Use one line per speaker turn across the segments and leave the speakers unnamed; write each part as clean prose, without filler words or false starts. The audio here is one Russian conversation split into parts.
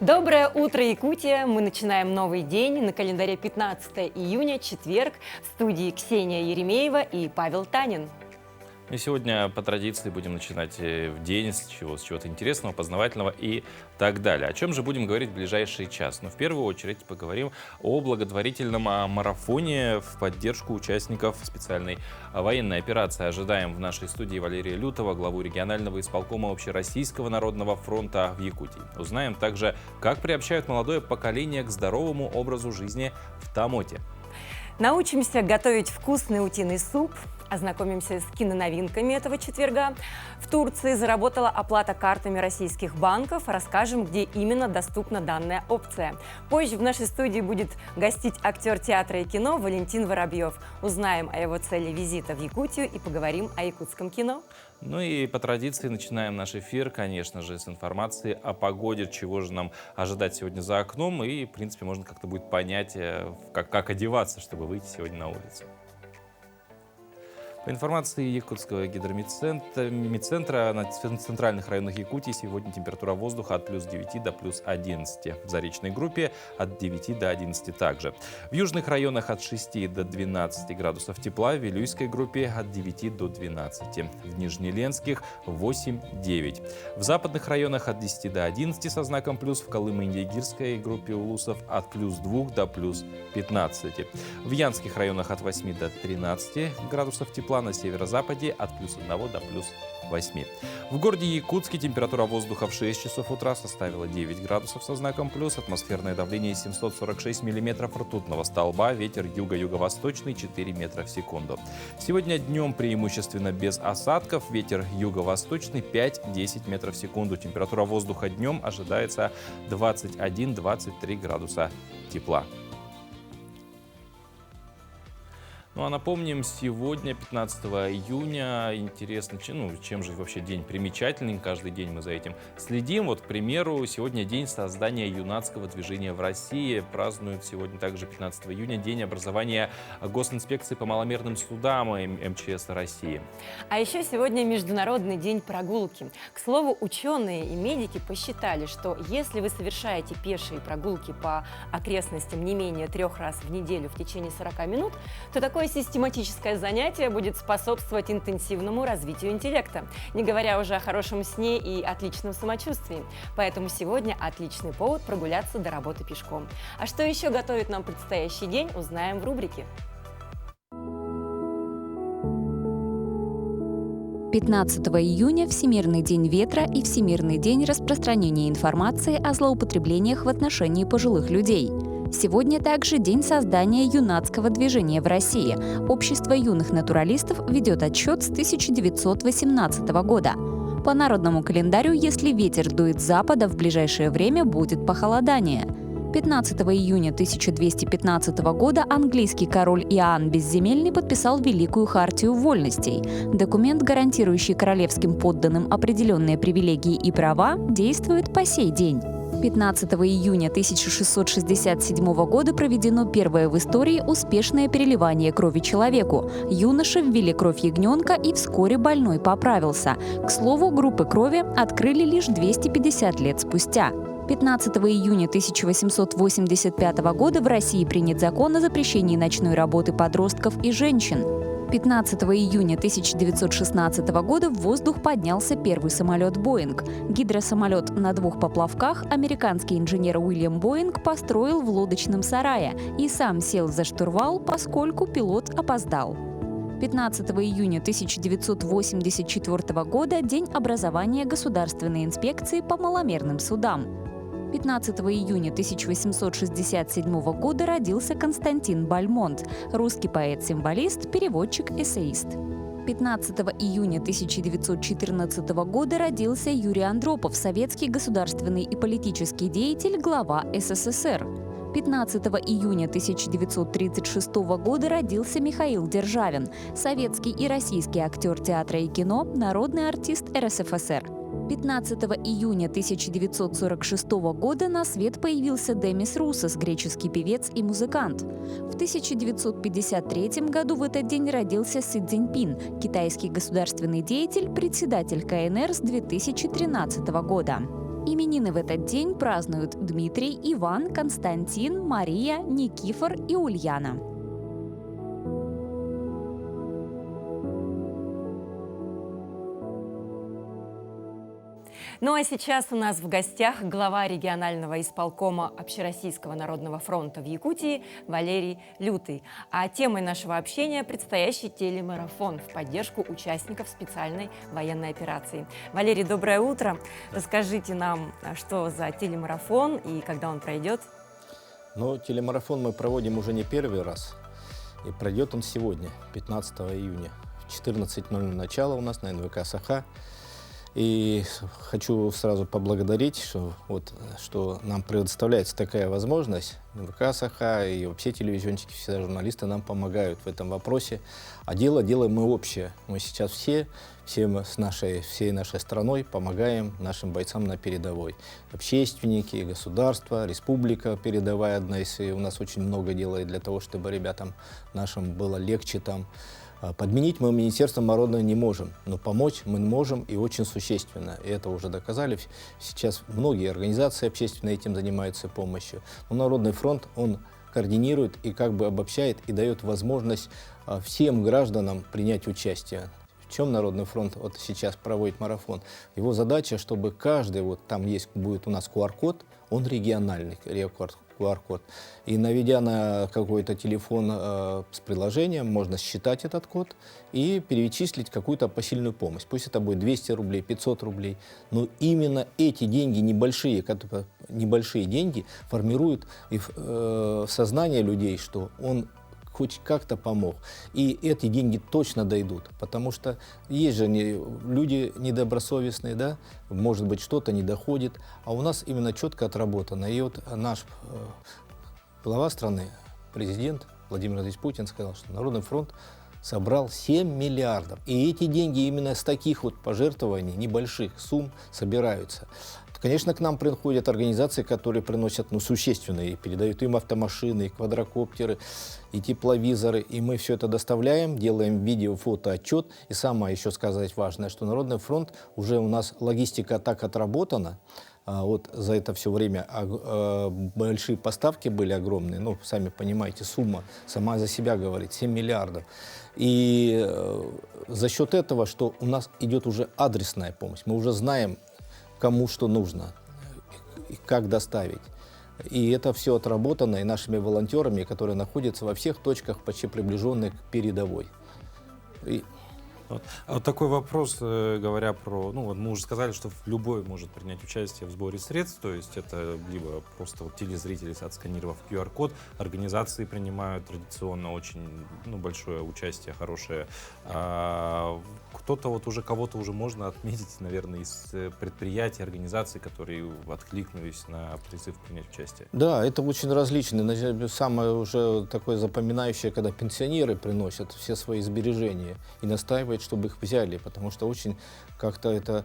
Доброе утро, Якутия! Мы начинаем новый день. На календаре 15 июня, четверг. В студии Ксения Еремеева и Павел Танин.
И сегодня по традиции будем начинать в день с чего-то интересного, познавательного и так далее. О чем же будем говорить в ближайший час? В первую очередь поговорим о благотворительном марафоне в поддержку участников специальной военной операции. Ожидаем в нашей студии Валерия Лютова, главу регионального исполкома Общероссийского народного фронта в Якутии. Узнаем также, как приобщают молодое поколение к здоровому образу жизни в Тамоте.
Научимся готовить вкусный утиный суп. Ознакомимся с киноновинками этого четверга. В Турции заработала оплата картами российских банков. Расскажем, где именно доступна данная опция. Позже в нашей студии будет гостить актер театра и кино Валентин Воробьев. Узнаем о его цели визита в Якутию и поговорим о якутском кино.
И по традиции начинаем наш эфир, конечно же, с информации о погоде, чего же нам ожидать сегодня за окном. И, в принципе, можно как-то будет понять, как одеваться, чтобы выйти сегодня на улицу. По информации Якутского гидромедцентра, на центральных районах Якутии сегодня температура воздуха от плюс 9 до плюс 11. В заречной группе от 9 до 11 также. В южных районах от 6 до 12 градусов тепла, в Вилюйской группе от 9 до 12. В Нижнеленских 8-9. В западных районах от 10 до 11 со знаком плюс, в Колымо-Индигирской группе улусов от плюс 2 до плюс 15. В Янских районах от 8 до 13 градусов тепла, на северо-западе от плюс 1 до плюс 8. В городе Якутске температура воздуха в 6 часов утра составила 9 градусов со знаком плюс, атмосферное давление 746 миллиметров ртутного столба, ветер юго-юго-восточный 4 метра в секунду. Сегодня днем преимущественно без осадков, ветер юго-восточный 5-10 метров в секунду. Температура воздуха днем ожидается 21-23 градуса тепла. А напомним, сегодня, 15 июня, интересно, чем же вообще день примечательный, каждый день мы за этим следим. К примеру, сегодня день создания юнацкого движения в России. Празднуют сегодня также 15 июня день образования госинспекции по маломерным судам МЧС России.
А еще сегодня Международный день прогулки. К слову, ученые и медики посчитали, что если вы совершаете пешие прогулки по окрестностям не менее 3 раз в неделю в течение 40 минут, то такое систематическое занятие будет способствовать интенсивному развитию интеллекта, не говоря уже о хорошем сне и отличном самочувствии. Поэтому сегодня отличный повод прогуляться до работы пешком. А что еще готовит нам предстоящий день, узнаем в рубрике.
15 июня – Всемирный день ветра и Всемирный день распространения информации о злоупотреблениях в отношении пожилых людей. Сегодня также день создания юнацкого движения в России. Общество юных натуралистов ведет отсчет с 1918 года. По народному календарю, если ветер дует с запада, в ближайшее время будет похолодание. 15 июня 1215 года английский король Иоанн Безземельный подписал Великую хартию вольностей. Документ, гарантирующий королевским подданным определенные привилегии и права, действует по сей день. 15 июня 1667 года проведено первое в истории успешное переливание крови человеку. Юноше ввели кровь ягненка, и вскоре больной поправился. К слову, группы крови открыли лишь 250 лет спустя. 15 июня 1885 года в России принят закон о запрещении ночной работы подростков и женщин. 15 июня 1916 года в воздух поднялся первый самолет «Боинг». Гидросамолет на 2 поплавках американский инженер Уильям Боинг построил в лодочном сарае и сам сел за штурвал, поскольку пилот опоздал. 15 июня 1984 года – День образования Государственной инспекции по маломерным судам. 15 июня 1867 года родился Константин Бальмонт, русский поэт-символист, переводчик, эссеист. 15 июня 1914 года родился Юрий Андропов, советский государственный и политический деятель, глава СССР. 15 июня 1936 года родился Михаил Державин, советский и российский актер театра и кино, народный артист РСФСР. 15 июня 1946 года на свет появился Демис Русос, греческий певец и музыкант. В 1953 году в этот день родился Си Цзиньпин, китайский государственный деятель, председатель КНР с 2013 года. Именины в этот день празднуют Дмитрий, Иван, Константин, Мария, Никифор и Ульяна.
Ну а сейчас у нас в гостях глава регионального исполкома Общероссийского народного фронта в Якутии Валерий Лютый. А темой нашего общения предстоящий телемарафон в поддержку участников специальной военной операции. Валерий, доброе утро. Расскажите нам, что за телемарафон и когда он пройдет.
Но телемарафон мы проводим уже не первый раз. И пройдет он сегодня, 15 июня. В 14:00 начало у нас на НВК «Саха». И хочу сразу поблагодарить, что нам предоставляется такая возможность. НВК «Саха» и вообще телевизионщики, все журналисты нам помогают в этом вопросе. А дело делаем мы общее. Мы сейчас всей нашей страной помогаем нашим бойцам на передовой. Общественники, государство, республика передовая одна из, и у нас очень много делает для того, чтобы ребятам нашим было легче там. Подменить мы Министерство обороны не можем, но помочь мы можем и очень существенно. И это уже доказали. Сейчас многие организации общественные этим занимаются помощью. Но Народный фронт, он координирует и как бы обобщает и дает возможность всем гражданам принять участие. В чем Народный фронт вот сейчас проводит марафон? Его задача, чтобы каждый, вот там будет у нас QR-код, он региональный QR-код. И наведя на какой-то телефон с приложением, можно считать этот код и перечислить какую-то посильную помощь. Пусть это будет 200 рублей, 500 рублей. Но именно эти деньги, небольшие деньги, формируют сознание людей, что он хоть как-то помог. И эти деньги точно дойдут, потому что есть же люди недобросовестные, да, может быть, что-то не доходит, а у нас именно четко отработано. И вот наш глава страны, президент Владимир Владимирович Путин сказал, что Народный фронт собрал 7 миллиардов. И эти деньги именно с таких вот пожертвований, небольших сумм собираются. Конечно, к нам приходят организации, которые приносят существенные, передают им автомашины, и квадрокоптеры, и тепловизоры. И мы все это доставляем, делаем видео, фото, отчет. И самое еще сказать важное, что Народный фронт, уже у нас логистика так отработана. Вот за это все время большие поставки были огромные. Сами понимаете, сумма сама за себя говорит, 7 миллиардов. И за счет этого, что у нас идет уже адресная помощь, мы уже знаем, кому что нужно, и как доставить. И это все отработано и нашими волонтерами, которые находятся во всех точках, почти приближенных к передовой.
Вот такой вопрос, говоря про... мы уже сказали, что любой может принять участие в сборе средств, то есть это либо просто телезрители, отсканировав QR-код, организации принимают традиционно очень большое участие, хорошее. Кто-то кого-то уже можно отметить, наверное, из предприятий, организаций, которые откликнулись на призыв принять участие.
Да, это очень различно. Самое уже такое запоминающее, когда пенсионеры приносят все свои сбережения и настаивают, чтобы их взяли, потому что очень как-то это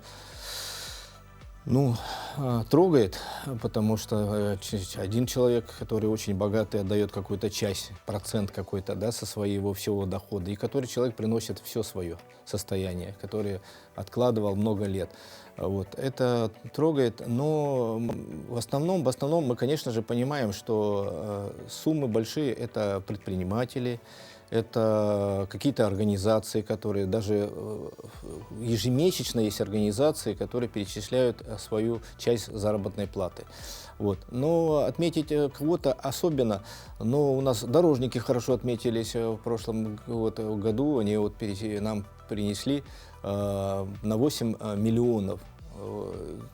трогает, потому что один человек, который очень богатый, отдает какую-то часть, процент какой-то, да, со своего всего дохода, и который человек приносит все свое состояние, которое откладывал много лет. Вот. Это трогает, но в основном мы, конечно же, понимаем, что суммы большие — это предприниматели, это какие-то организации, которые даже ежемесячно есть организации, которые перечисляют свою часть заработной платы. Вот. Но отметить кого-то особенно, у нас дорожники хорошо отметились в прошлом году, они нам принесли на 8 миллионов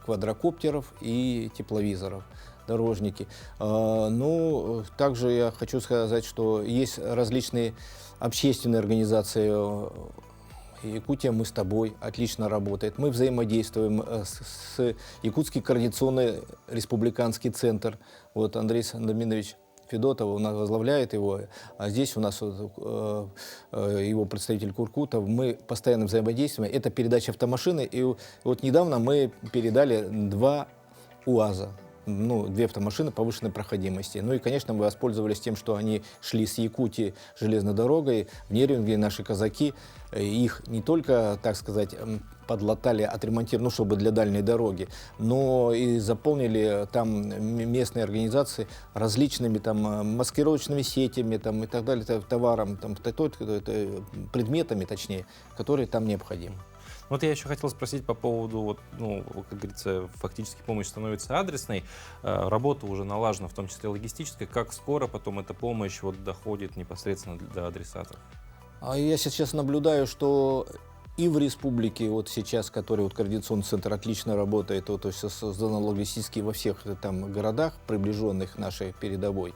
квадрокоптеров и тепловизоров. Дорожники. Также я хочу сказать, что есть различные общественные организации. Якутия «Мы с тобой» отлично работает. Мы взаимодействуем с Якутский координационный республиканский центр. Вот Андрей Сандоминович Федотов у нас возглавляет его, а здесь у нас его представитель Куркутов. Мы постоянно взаимодействуем. Это передача автомашины. И вот недавно мы передали 2 УАЗа ну, 2 автомашины повышенной проходимости. Ну и, конечно, мы воспользовались тем, что они шли с Якутии железной дорогой в Нерюнгри, наши казаки. Их не только, так сказать, подлатали, отремонтировали, ну, чтобы для дальней дороги, но и заполнили там местные организации различными там маскировочными сетями там, и так далее, товаром, там, предметами, точнее, которые там необходимы.
Вот я еще хотел спросить по поводу, вот, ну, как говорится, фактически помощь становится адресной, работа уже налажена, в том числе логистическая. Как скоро потом эта помощь вот доходит непосредственно до адресатов?
А я сейчас наблюдаю, что и в республике, вот сейчас, который вот координационный центр отлично работает, вот, то есть создано логистически во всех там городах, приближенных нашей передовой,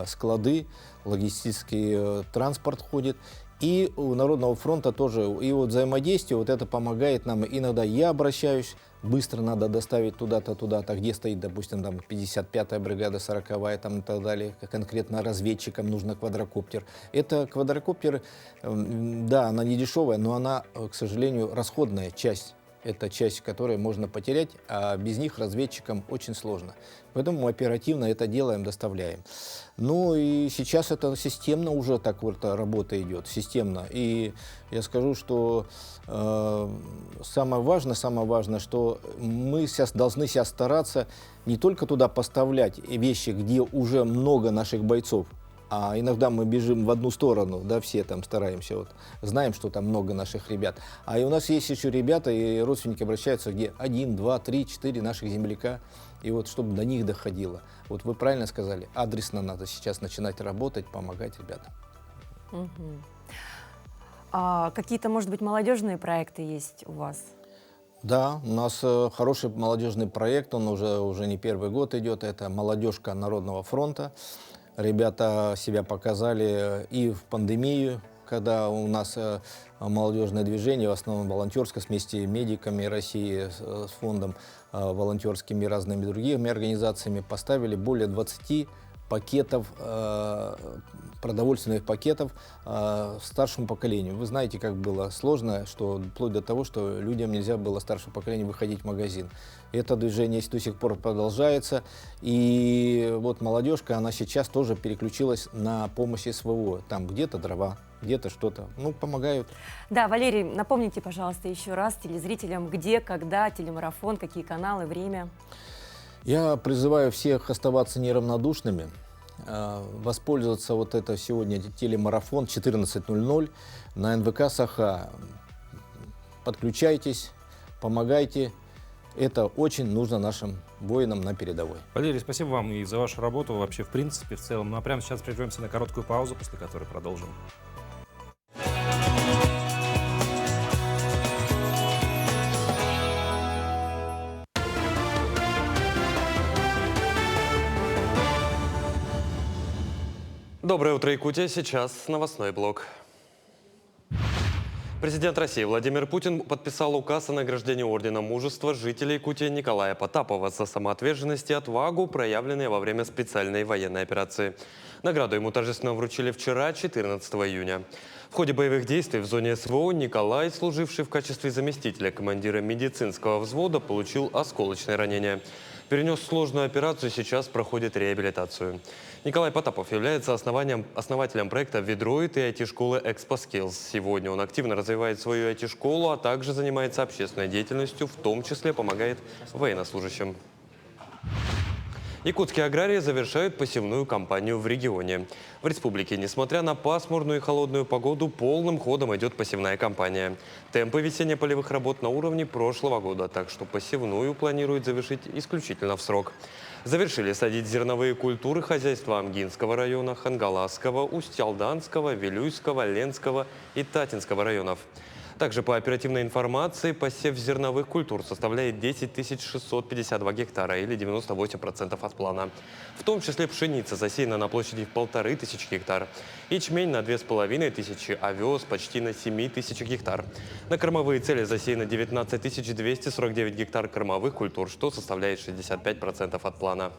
склады, логистический транспорт ходит. И у Народного фронта тоже, и вот взаимодействие, вот это помогает нам. Иногда я обращаюсь, быстро надо доставить туда-то, туда-то, где стоит, допустим, там 55-я бригада, 40-я там и так далее. Конкретно разведчикам нужно квадрокоптер. Это квадрокоптер, да, она не дешевая, но она, к сожалению, расходная часть. Это часть, которую можно потерять, а без них разведчикам очень сложно. Поэтому мы оперативно это делаем, доставляем. Ну и сейчас это системно уже так вот работа идет, системно. И я скажу, что самое важное, что мы сейчас должны сейчас стараться не только туда поставлять вещи, где уже много наших бойцов, а иногда мы бежим в одну сторону, да, все там стараемся, вот, знаем, что там много наших ребят. А и у нас есть еще ребята, и родственники обращаются, где 1, 2, 3, 4 наших земляка, и вот чтобы до них доходило. Вот вы правильно сказали, адресно надо сейчас начинать работать, помогать ребятам.
А какие-то, может быть, молодежные проекты есть у вас?
Да, у нас хороший молодежный проект, он уже не первый год идет, это «Молодежка Народного фронта». Ребята себя показали и в пандемию, когда у нас молодежное движение, в основном волонтерское, вместе с медиками России, с фондом волонтерскими и разными другими организациями, поставили более 20 пакетов, продовольственных пакетов старшему поколению. Вы знаете, как было сложно, что вплоть до того, что людям нельзя было старшему поколению выходить в магазин. Это движение до сих пор продолжается. И вот молодежка, она сейчас тоже переключилась на помощь СВО. Там где-то дрова, где-то что-то. Ну, помогают.
Да, Валерий, напомните, пожалуйста, еще раз телезрителям, где, когда, телемарафон, какие каналы, время.
Я призываю всех оставаться неравнодушными, воспользоваться вот это сегодня телемарафон 14:00 на НВК «Саха». Подключайтесь, помогайте. Это очень нужно нашим воинам на передовой.
Валерий, спасибо вам и за вашу работу вообще в принципе, в целом. Ну а прямо сейчас прервемся на короткую паузу, после которой продолжим.
Доброе утро, Якутия. Сейчас новостной блок. Президент России Владимир Путин подписал указ о награждении Ордена Мужества жителей Якутии Николая Потапова за самоотверженность и отвагу, проявленные во время специальной военной операции. Награду ему торжественно вручили вчера, 14 июня. В ходе боевых действий в зоне СВО Николай, служивший в качестве заместителя командира медицинского взвода, получил осколочное ранение. Перенес сложную операцию, сейчас проходит реабилитацию. Николай Потапов является основателем проекта «Ведроид» и IT-школы «Экспоскиллз». Сегодня он активно развивает свою IT-школу, а также занимается общественной деятельностью, в том числе помогает военнослужащим. Якутские аграрии завершают посевную кампанию в регионе. В республике, несмотря на пасмурную и холодную погоду, полным ходом идет посевная кампания. Темпы весенне-полевых работ на уровне прошлого года, так что посевную планируют завершить исключительно в срок. Завершили садить зерновые культуры хозяйства Амгинского района, Хангаласского, Усть-Алданского, Вилюйского, Ленского и Татинского районов. Также по оперативной информации посев зерновых культур составляет 10 652 гектара или 98% от плана. В том числе пшеница засеяна на площади в 1500 гектар, ячмень на 2500, овес почти на 7000 гектар. На кормовые цели засеяно 19 249 гектар кормовых культур, что составляет 65% от плана.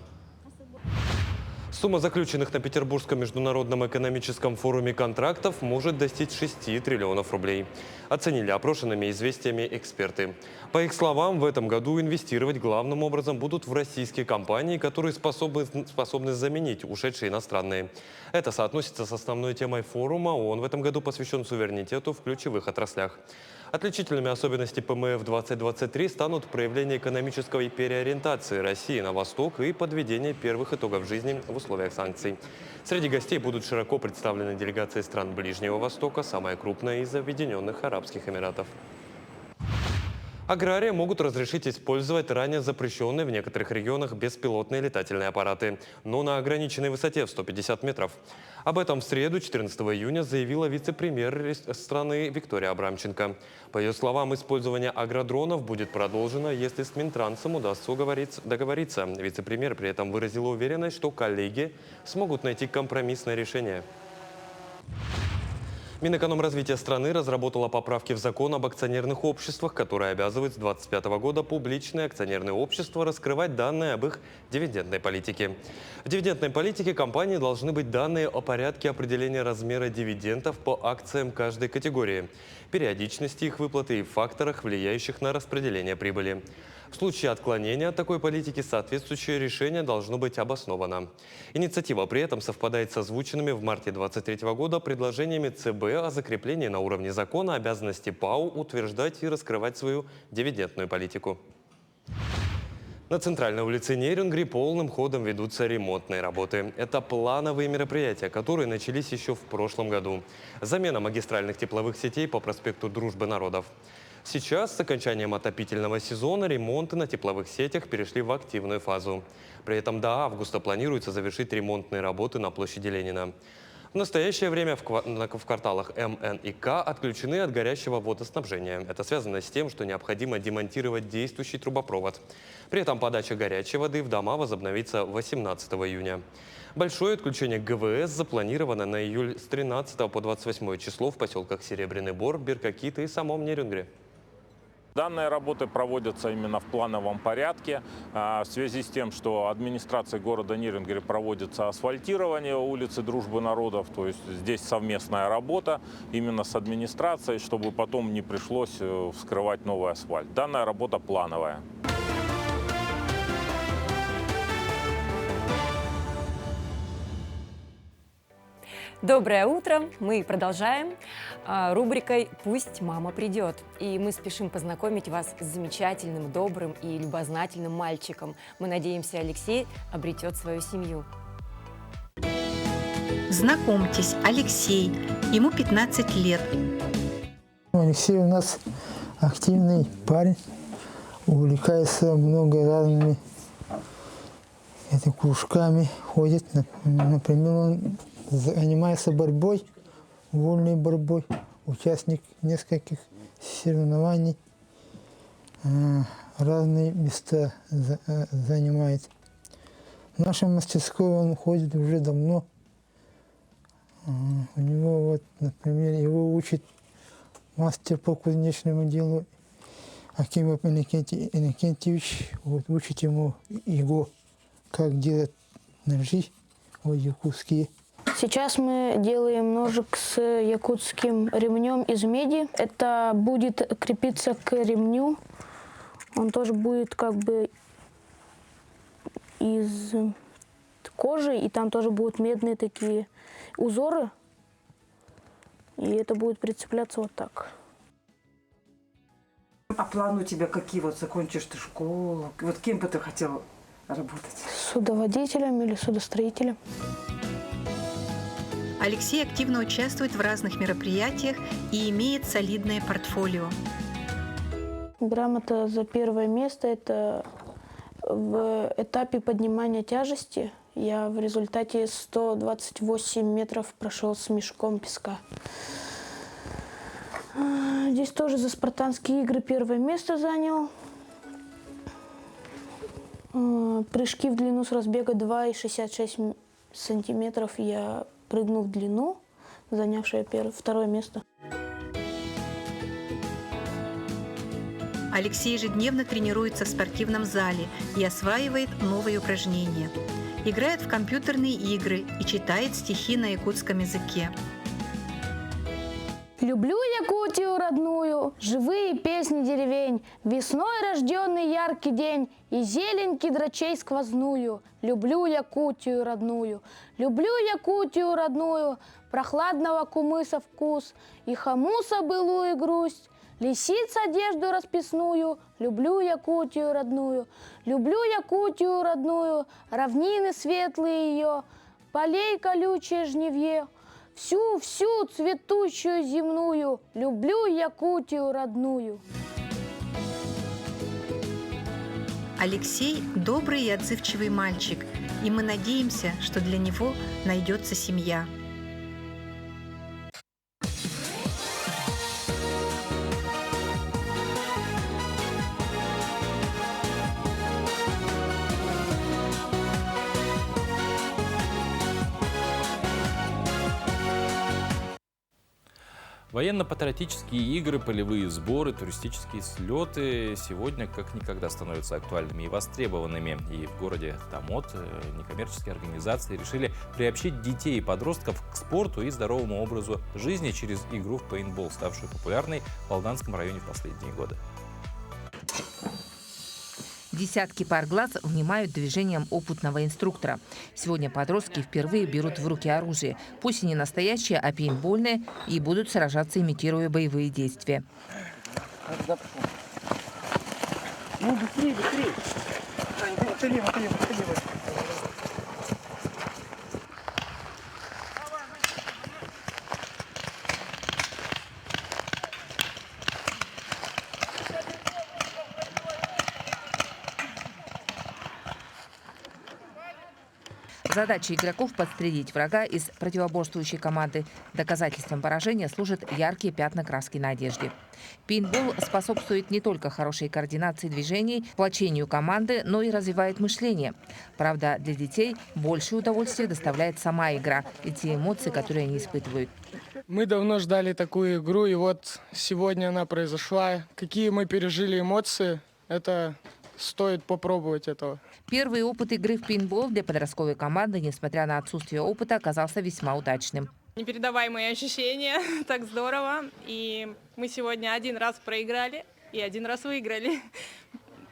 Сумма заключенных на Петербургском международном экономическом форуме контрактов может достичь 6 триллионов рублей. Оценили опрошенными «Известиями» эксперты. По их словам, в этом году инвестировать главным образом будут в российские компании, которые способны заменить ушедшие иностранные. Это соотносится с основной темой форума. Он в этом году посвящен суверенитету в ключевых отраслях. Отличительными особенностями ПМФ-2023 станут проявление экономической переориентации России на восток и подведение первых итогов жизни в условиях санкций. Среди гостей будут широко представлены делегации стран Ближнего Востока, самая крупная из Объединенных Арабских Эмиратов. Аграрии могут разрешить использовать ранее запрещенные в некоторых регионах беспилотные летательные аппараты, но на ограниченной высоте в 150 метров. Об этом в среду, 14 июня, заявила вице-премьер страны Виктория Абрамченко. По ее словам, использование агродронов будет продолжено, если с Минтрансом удастся договориться. Вице-премьер при этом выразила уверенность, что коллеги смогут найти компромиссное решение. Минэкономразвития страны разработала поправки в закон об акционерных обществах, которые обязывают с 2025 года публичные акционерные общества раскрывать данные об их дивидендной политике. В дивидендной политике компании должны быть данные о порядке определения размера дивидендов по акциям каждой категории, периодичности их выплаты и факторах, влияющих на распределение прибыли. В случае отклонения от такой политики соответствующее решение должно быть обосновано. Инициатива при этом совпадает с озвученными в марте 2023 года предложениями ЦБ о закреплении на уровне закона обязанности ПАО утверждать и раскрывать свою дивидендную политику. На центральной улице Нерюнгри полным ходом ведутся ремонтные работы. Это плановые мероприятия, которые начались еще в прошлом году. Замена магистральных тепловых сетей по проспекту Дружбы народов. Сейчас, с окончанием отопительного сезона, ремонты на тепловых сетях перешли в активную фазу. При этом до августа планируется завершить ремонтные работы на площади Ленина. В настоящее время в кварталах М, Н и К отключены от горячего водоснабжения. Это связано с тем, что необходимо демонтировать действующий трубопровод. При этом подача горячей воды в дома возобновится 18 июня. Большое отключение ГВС запланировано на июль с 13 по 28 число в поселках Серебряный Бор, Беркокит и самом Нерюнгре.
Данные работы проводятся именно в плановом порядке. В связи с тем, что администрацией города Нерюнгри проводится асфальтирование улицы Дружбы народов, то есть здесь совместная работа именно с администрацией, чтобы потом не пришлось вскрывать новый асфальт. Данная работа плановая.
Доброе утро! Мы продолжаем рубрикой «Пусть мама придет». И мы спешим познакомить вас с замечательным, добрым и любознательным мальчиком. Мы надеемся, Алексей обретет свою семью.
Знакомьтесь, Алексей. Ему 15 лет.
Алексей у нас активный парень, увлекается много разными кружками, ходит. Например, он занимается борьбой, вольной борьбой, участник нескольких соревнований, разные места занимает. В нашем мастерской он ходит уже давно. У него, например, его учит мастер по кузнечному делу Акимов Иннокентьевич. Учит его, как делать ножи якутские.
Сейчас мы делаем ножик с якутским ремнем из меди. Это будет крепиться к ремню. Он тоже будет как бы из кожи, и там тоже будут медные такие узоры. И это будет прицепляться вот так.
А планы у тебя какие? Вот закончишь ты школу. Вот кем бы ты хотел работать?
Судоводителем или судостроителем.
Алексей активно участвует в разных мероприятиях и имеет солидное портфолио.
Грамота за первое место – это в этапе поднимания тяжести. Я в результате 128 метров прошел с мешком песка. Здесь тоже за спартанские игры первое место занял. Прыжки в длину с разбега 2,66 сантиметров я прыгнул в длину, занявшая второе место.
Алексей ежедневно тренируется в спортивном зале и осваивает новые упражнения. играет в компьютерные игры и читает стихи на якутском языке.
Люблю Якутию родную, живые песни деревень, весной рожденный яркий день и зелень кедрачей сквозную. Люблю Якутию родную, люблю Якутию родную, прохладного кумыса вкус и хамуса былую грусть. Лисиц одежду расписную, люблю Якутию родную, люблю Якутию родную, равнины светлые ее, полей колючее жневье. Всю цветущую земную люблю Якутию родную.
Алексей – добрый и отзывчивый мальчик, и мы надеемся, что для него найдется семья.
Военно-патриотические игры, полевые сборы, туристические слеты сегодня как никогда становятся актуальными и востребованными. И в городе Томот некоммерческие организации решили приобщить детей и подростков к спорту и здоровому образу жизни через игру в пейнтбол, ставшую популярной в Алданском районе в последние годы.
Десятки пар глаз внимают движениям опытного инструктора. Сегодня подростки впервые берут в руки оружие. Пусть и не настоящее, а пейнтбольное, и будут сражаться, имитируя боевые действия.
Ну, быстрее!
Задача игроков – подстрелить врага из противоборствующей команды. Доказательством поражения служат яркие пятна краски на одежде. Пейнтбол способствует не только хорошей координации движений, сплочению команды, но и развивает мышление. Правда, для детей большее удовольствие доставляет сама игра и те эмоции, которые они испытывают.
Мы давно ждали такую игру, и вот сегодня она произошла. Какие мы пережили эмоции, это стоит попробовать этого.
Первый опыт игры в пейнтбол для подростковой команды, несмотря на отсутствие опыта, оказался весьма удачным.
Непередаваемые ощущения, так здорово. И мы сегодня один раз проиграли и один раз выиграли.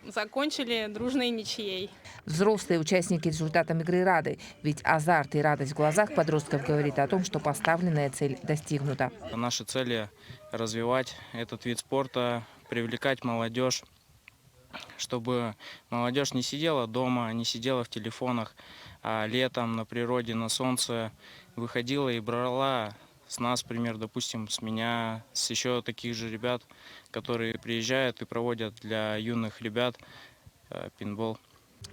Закончили дружной ничьей.
Взрослые участники результатам игры рады, ведь азарт и радость в глазах подростков говорит о том, что поставленная цель достигнута.
Наша цель – развивать этот вид спорта, привлекать молодежь, чтобы молодежь не сидела дома, не сидела в телефонах, а летом на природе, на солнце выходила и брала с нас пример, допустим, с меня, с еще таких же ребят, которые приезжают и проводят для юных ребят пейнтбол.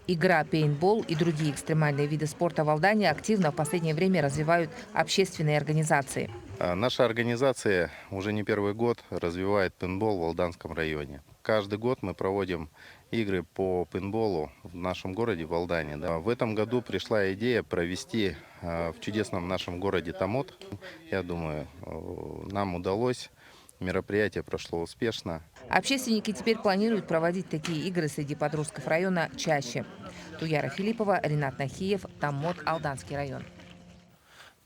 Игра пейнтбол и другие экстремальные виды спорта в Алдане активно в последнее время развивают общественные организации.
Наша организация уже не первый год развивает пейнтбол в Алданском районе. Каждый год мы проводим игры по пейнтболу в нашем городе, в Алдане. В этом году пришла идея провести в чудесном нашем городе Томот. Я думаю, нам удалось. Мероприятие прошло успешно.
Общественники теперь планируют проводить такие игры среди подростков района чаще. Туяра Филиппова, Ренат Нахиев, Томот, Алданский район.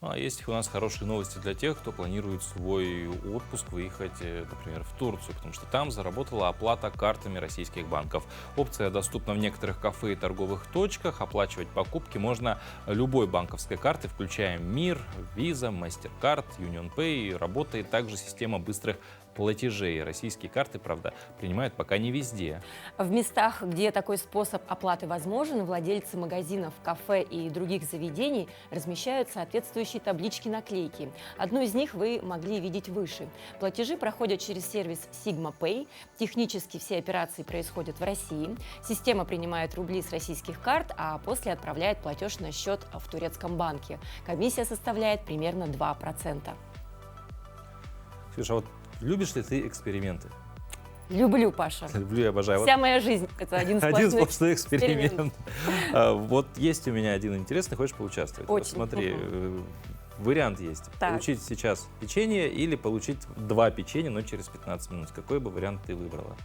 Ну, а есть у нас хорошие новости для тех, кто планирует свой отпуск выехать, например, в Турцию, потому что там заработала оплата картами российских банков. Опция доступна в некоторых кафе и торговых точках. Оплачивать покупки можно любой банковской картой, включая МИР, Visa, MasterCard, UnionPay. Работает также система быстрых платежей. Российские карты, правда, принимают пока не везде.
В местах, где такой способ оплаты возможен, владельцы магазинов, кафе и других заведений размещают соответствующие таблички-наклейки. Одну из них вы могли видеть выше. Платежи проходят через сервис Sigma Pay. Технически все операции происходят в России. Система принимает рубли с российских карт, а после отправляет платеж на счет в турецком банке. Комиссия составляет примерно 2%.
Ксюша, вот любишь ли ты эксперименты?
Люблю, Паша.
Люблю и обожаю.
Вся моя жизнь – это один сплошной
эксперимент. Вот есть у меня один интересный, хочешь поучаствовать?
Очень.
Смотри, вариант есть.
Так.
Получить сейчас печенье или получить 2 печенья, но через 15 минут. Какой бы вариант ты выбрала?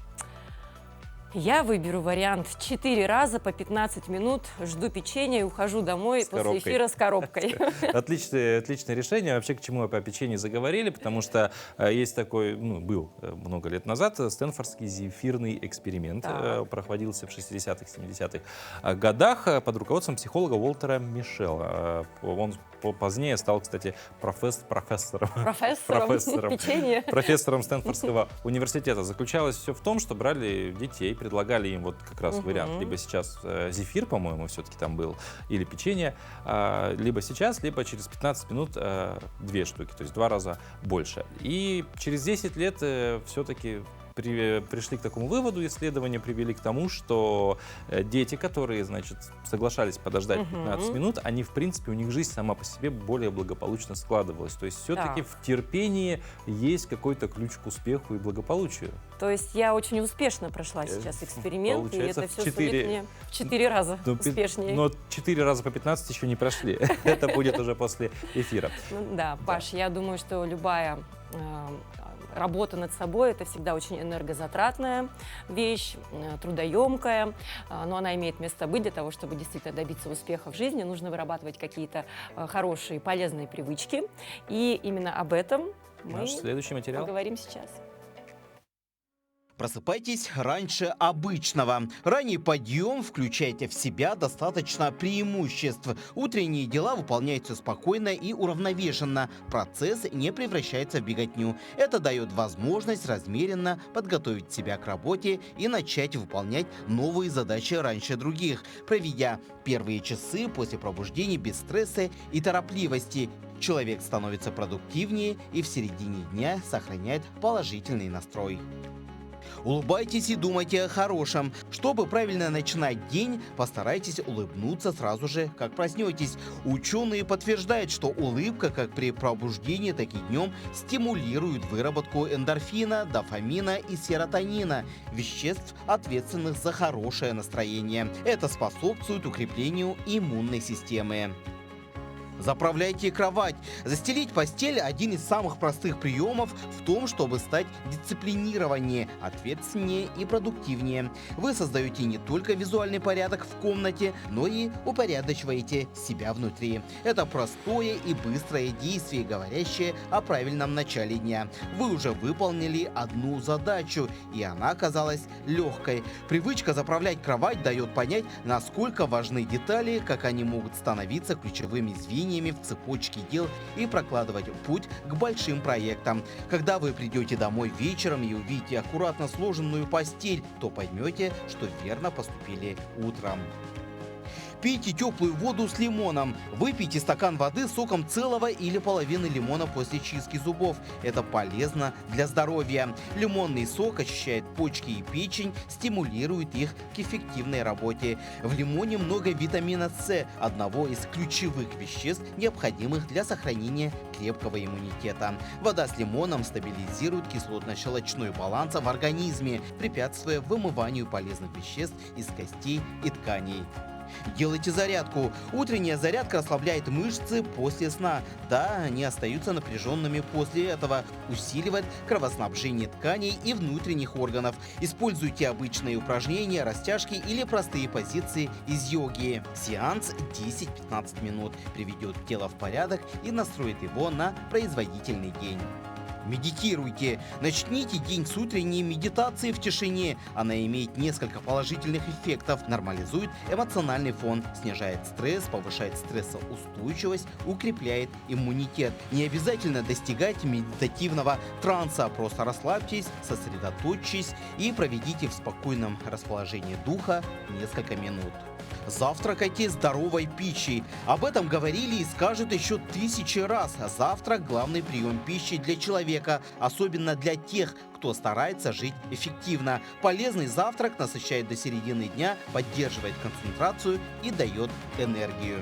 Я выберу вариант 4 раза по 15 минут, жду печенья и ухожу домой после
коробкой.
эфира с коробкой.
Отличное решение. Вообще, к чему мы по печенью заговорили, потому что есть такой, был много лет назад, Стэнфордский зефирный эксперимент. Проводился в 60-х, 70-х годах под руководством психолога Уолтера Мишела. Он позднее стал, кстати, профессором
печенья.
Профессором Стэнфордского университета. Заключалось все в том, что брали детей, предлагали им вот как раз вариант. Либо сейчас зефир, по-моему, все-таки там был, или печенье, либо сейчас, либо через 15 минут 2 штуки, то есть 2 раза больше. И через 10 лет все-таки пришли к такому выводу, исследования привели к тому, что дети, которые, значит, соглашались подождать 15 минут, они, в принципе, у них жизнь сама по себе более благополучно складывалась. То есть все-таки в терпении есть какой-то ключ к успеху и благополучию.
То есть я очень успешно прошла сейчас эксперимент,
Получается,
и это все сулит мне в 4 раза успешнее.
Но 4 раза по 15 еще не прошли. Это будет уже после эфира.
Да, Паш, я думаю, что любая работа над собой — это всегда очень энергозатратная вещь, трудоемкая, но она имеет место быть. Для того, чтобы действительно добиться успеха в жизни, нужно вырабатывать какие-то хорошие, полезные привычки. И именно об этом мы
следующий материал.
Поговорим сейчас.
Просыпайтесь раньше обычного. Ранний подъем включайте в себя достаточно преимуществ. Утренние дела выполняются спокойно и уравновешенно. Процесс не превращается в беготню. Это дает возможность размеренно подготовить себя к работе и начать выполнять новые задачи раньше других, проведя первые часы после пробуждения без стресса и торопливости. Человек становится продуктивнее и в середине дня сохраняет положительный настрой. Улыбайтесь и думайте о хорошем. Чтобы правильно начинать день, постарайтесь улыбнуться сразу же, как проснетесь. Ученые подтверждают, что улыбка как при пробуждении, так и днем стимулирует выработку эндорфина, дофамина и серотонина, веществ, ответственных за хорошее настроение. Это способствует укреплению иммунной системы. Заправляйте кровать. Застелить постель – один из самых простых приемов в том, чтобы стать дисциплинированнее, ответственнее и продуктивнее. Вы создаете не только визуальный порядок в комнате, но и упорядочиваете себя внутри. Это простое и быстрое действие, говорящее о правильном начале дня. Вы уже выполнили одну задачу, и она оказалась легкой. Привычка заправлять кровать дает понять, насколько важны детали, как они могут становиться ключевыми звеньями в цепочке дел и прокладывать путь к большим проектам. Когда вы придете домой вечером и увидите аккуратно сложенную постель, то поймете, что верно поступили утром. Пейте теплую воду с лимоном. Выпейте стакан воды с соком целого или половины лимона после чистки зубов. Это полезно для здоровья. Лимонный сок очищает почки и печень, стимулирует их к эффективной работе. В лимоне много витамина С, одного из ключевых веществ, необходимых для сохранения крепкого иммунитета. Вода с лимоном стабилизирует кислотно-щелочной баланс в организме, препятствуя вымыванию полезных веществ из костей и тканей. Делайте зарядку. Утренняя зарядка расслабляет мышцы после сна. Да, они остаются напряженными после этого. Усиливает кровоснабжение тканей и внутренних органов. Используйте обычные упражнения, растяжки или простые позиции из йоги. Сеанс 10-15 минут приведет тело в порядок и настроит его на производительный день. Медитируйте. Начните день с утренней медитации в тишине. Она имеет несколько положительных эффектов. Нормализует эмоциональный фон, снижает стресс, повышает стрессоустойчивость, укрепляет иммунитет. Не обязательно достигать медитативного транса. Просто расслабьтесь, сосредоточьтесь и проведите в спокойном расположении духа несколько минут. Завтракайте здоровой пищей. Об этом говорили и скажут еще 1000 раз. Завтрак – главный прием пищи для человека, особенно для тех, кто старается жить эффективно. Полезный завтрак насыщает до середины дня, поддерживает концентрацию и дает энергию.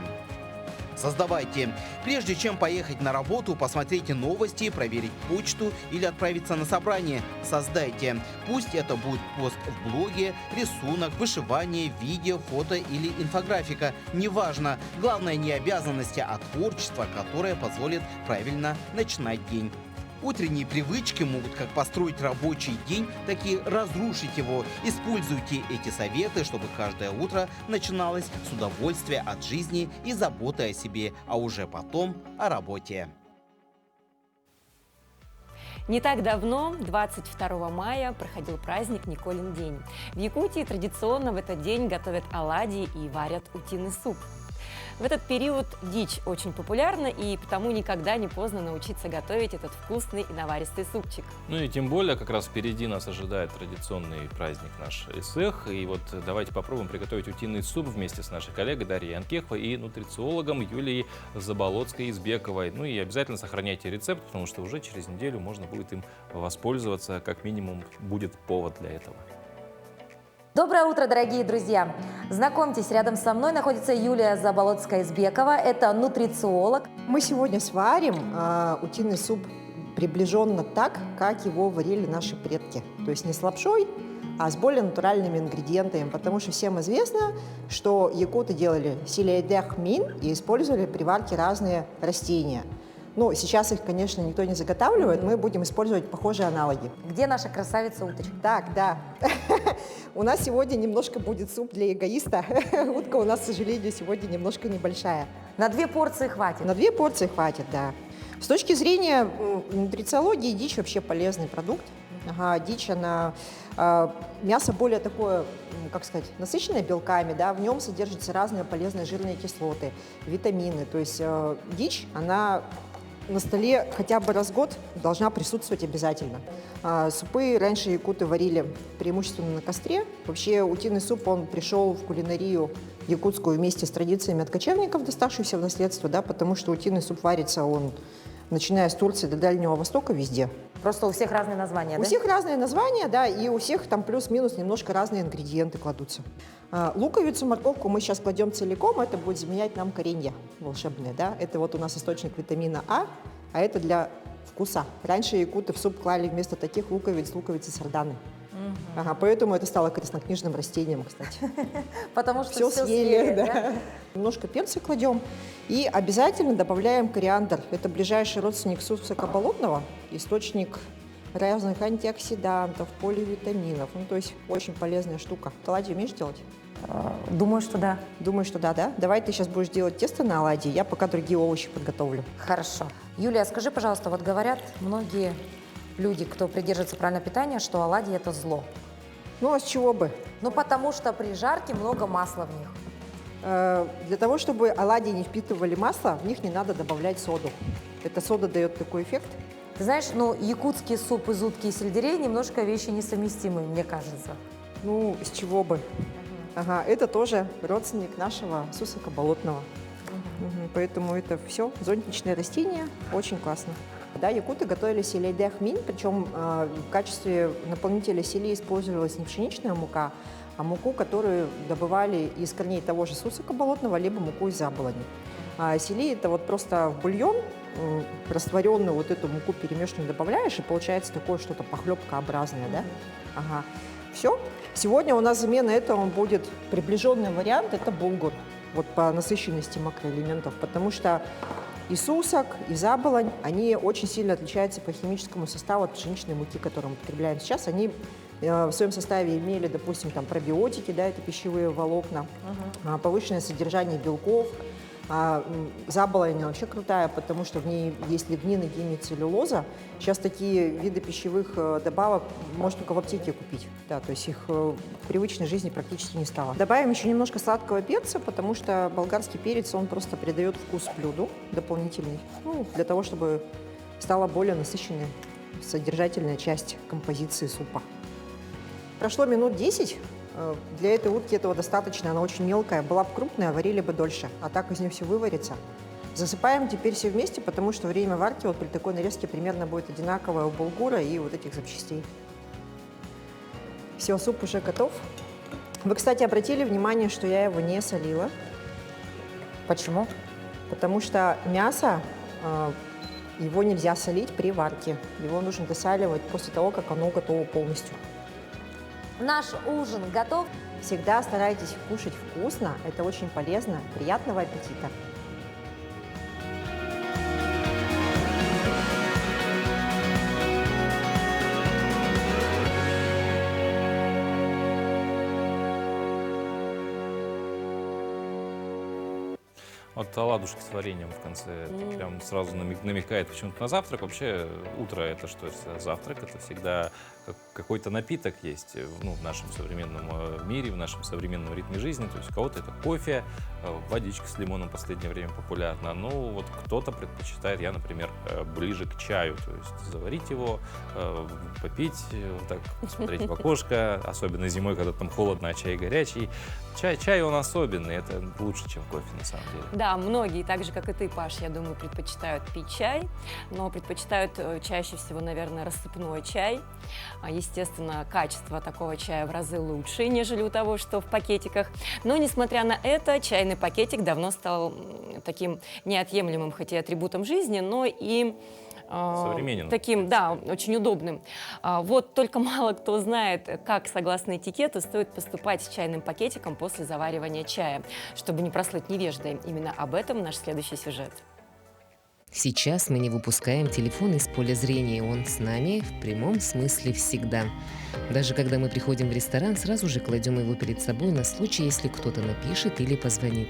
Создавайте. Прежде чем поехать на работу, посмотрите новости, проверить почту или отправиться на собрание. Создайте. Пусть это будет пост в блоге, рисунок, вышивание, видео, фото или инфографика. Неважно. Главное не обязанности, а творчество, которое позволит правильно начинать день. Утренние привычки могут как построить рабочий день, так и разрушить его. Используйте эти советы, чтобы каждое утро начиналось с удовольствия от жизни и заботы о себе, а уже потом о работе.
Не так давно, 22 мая, проходил праздник Николин день. В Якутии традиционно в этот день готовят оладьи и варят утиный суп. В этот период дичь очень популярна, и потому никогда не поздно научиться готовить этот вкусный и наваристый супчик.
Ну и тем более, как раз впереди нас ожидает традиционный праздник наш ЭСЭХ. И вот давайте попробуем приготовить утиный суп вместе с нашей коллегой Дарьей Анкеховой и нутрициологом Юлией Заболоцкой-Избековой. Ну и обязательно сохраняйте рецепт, потому что уже через неделю можно будет им воспользоваться, как минимум будет повод для этого.
Доброе утро, дорогие друзья! Знакомьтесь, рядом со мной находится Юлия Заболоцкая-Избекова. Это нутрициолог.
Мы сегодня сварим утиный суп приближенно так, как его варили наши предки. То есть не с лапшой, а с более натуральными ингредиентами. Потому что всем известно, что якуты делали силейдэх мин и использовали при варке разные растения. Ну, сейчас их, конечно, никто не заготавливает, мы будем использовать похожие аналоги.
Где наша красавица-уточка?
Так, да. У нас сегодня немножко будет суп для эгоиста. Утка у нас, к сожалению, сегодня немножко небольшая.
На 2 порции хватит?
На 2 порции хватит, да. С точки зрения нутрициологии, дичь вообще полезный продукт. Дичь, она... мясо более такое, как сказать, насыщенное белками, да, в нем содержатся разные полезные жирные кислоты, витамины. То есть дичь, она на столе хотя бы раз в год должна присутствовать обязательно. Супы раньше якуты варили преимущественно на костре. Вообще утиный суп, он пришел в кулинарию якутскую вместе с традициями от кочевников, доставшихся в наследство, да, потому что утиный суп варится, он, начиная с Турции до Дальнего Востока, везде.
Просто у всех разные названия,
да? У всех разные названия, да, и у всех там плюс-минус немножко разные ингредиенты кладутся. Луковицу, морковку мы сейчас кладем целиком, это будет заменять нам коренья волшебные, да. Это вот у нас источник витамина А это для вкуса. Раньше якуты в суп клали вместо таких луковицы сарданы. Поэтому это стало краснокнижным растением, кстати.
Потому что все
съели, да. Немножко перца кладем и обязательно добавляем кориандр. Это ближайший родственник сусака болотного, источник разных антиоксидантов, поливитаминов. Ну, то есть очень полезная штука. Оладьи умеешь делать?
Думаю, что да.
Думаю, что да, да? Давай ты сейчас будешь делать тесто на оладьи, я пока другие овощи подготовлю.
Хорошо. Юлия, скажи, пожалуйста, вот говорят многие люди, кто придерживается правильного питания, что оладьи – это зло.
Ну, а с чего бы?
Ну, потому что при жарке много масла в них.
Для того, чтобы оладьи не впитывали масло, в них не надо добавлять соду. Эта сода дает такой эффект.
Ты знаешь, ну, якутский суп из утки и сельдерей немножко вещи несовместимые, мне кажется.
Ну, с чего бы? Это тоже родственник нашего сусака болотного. Поэтому это все зонтичные растения, очень классно. Да, якуты готовили силейдэх мин, причем в качестве наполнителя сели использовалась не пшеничная мука, а муку, которую добывали из корней того же сусака болотного, либо муку из заболони. Сели это вот просто в бульон, растворенную вот эту муку перемешанную добавляешь, и получается такое что-то похлебкообразное, да? Все. Сегодня у нас замена этому будет приближенный вариант, это булгур, вот по насыщенности макроэлементов, потому что и сусак, и заболонь, они очень сильно отличаются по химическому составу от пшеничной муки, которую мы потребляем сейчас. Они в своем составе имели, допустим, там пробиотики, да, это пищевые волокна, повышенное содержание белков. Заболонь вообще крутая, потому что в ней есть лигнин и гемицеллюлоза. Сейчас такие виды пищевых добавок можно только в аптеке купить. Да, то есть их в привычной жизни практически не стало. Добавим еще немножко сладкого перца, потому что болгарский перец, он просто придает вкус блюду дополнительный. Ну, для того, чтобы стала более насыщенная, содержательная часть композиции супа. Прошло минут 10. Для этой утки этого достаточно, она очень мелкая. Была бы крупная, варили бы дольше, а так из нее все выварится. Засыпаем теперь все вместе, потому что время варки вот при такой нарезке примерно будет одинаковое у булгура и вот этих запчастей. Все, суп уже готов. Вы, кстати, обратили внимание, что я его не солила.
Почему?
Потому что мясо, его нельзя солить при варке. Его нужно досаливать после того, как оно готово полностью.
Наш ужин готов.
Всегда старайтесь кушать вкусно, это очень полезно. Приятного аппетита!
Вот оладушки с вареньем в конце это прям сразу намекает почему-то на завтрак. Вообще утро это что? Это завтрак, это всегда какой-то напиток есть, ну, в нашем современном мире, в нашем современном ритме жизни. То есть у кого-то это кофе, водичка с лимоном в последнее время популярна. Ну, вот кто-то предпочитает, я, например, ближе к чаю. То есть заварить его, попить, вот так посмотреть в окошко, особенно зимой, когда там холодно, а чай горячий. Чай он особенный, это лучше, чем кофе на самом деле.
Да, многие, так же, как и ты, Паш, я думаю, предпочитают пить чай, но предпочитают чаще всего, наверное, рассыпной чай. Естественно, качество такого чая в разы лучше, нежели у того, что в пакетиках. Но, несмотря на это, чайный пакетик давно стал таким неотъемлемым, хоть и атрибутом жизни, но и
современным.
Таким, да, очень удобным. Вот только мало кто знает, как, согласно этикету, стоит поступать с чайным пакетиком после заваривания чая, чтобы не прослыть невеждой. Именно об этом наш следующий сюжет.
Сейчас мы не выпускаем телефон из поля зрения, он с нами в прямом смысле всегда. Даже когда мы приходим в ресторан, сразу же кладем его перед собой на случай, если кто-то напишет или позвонит.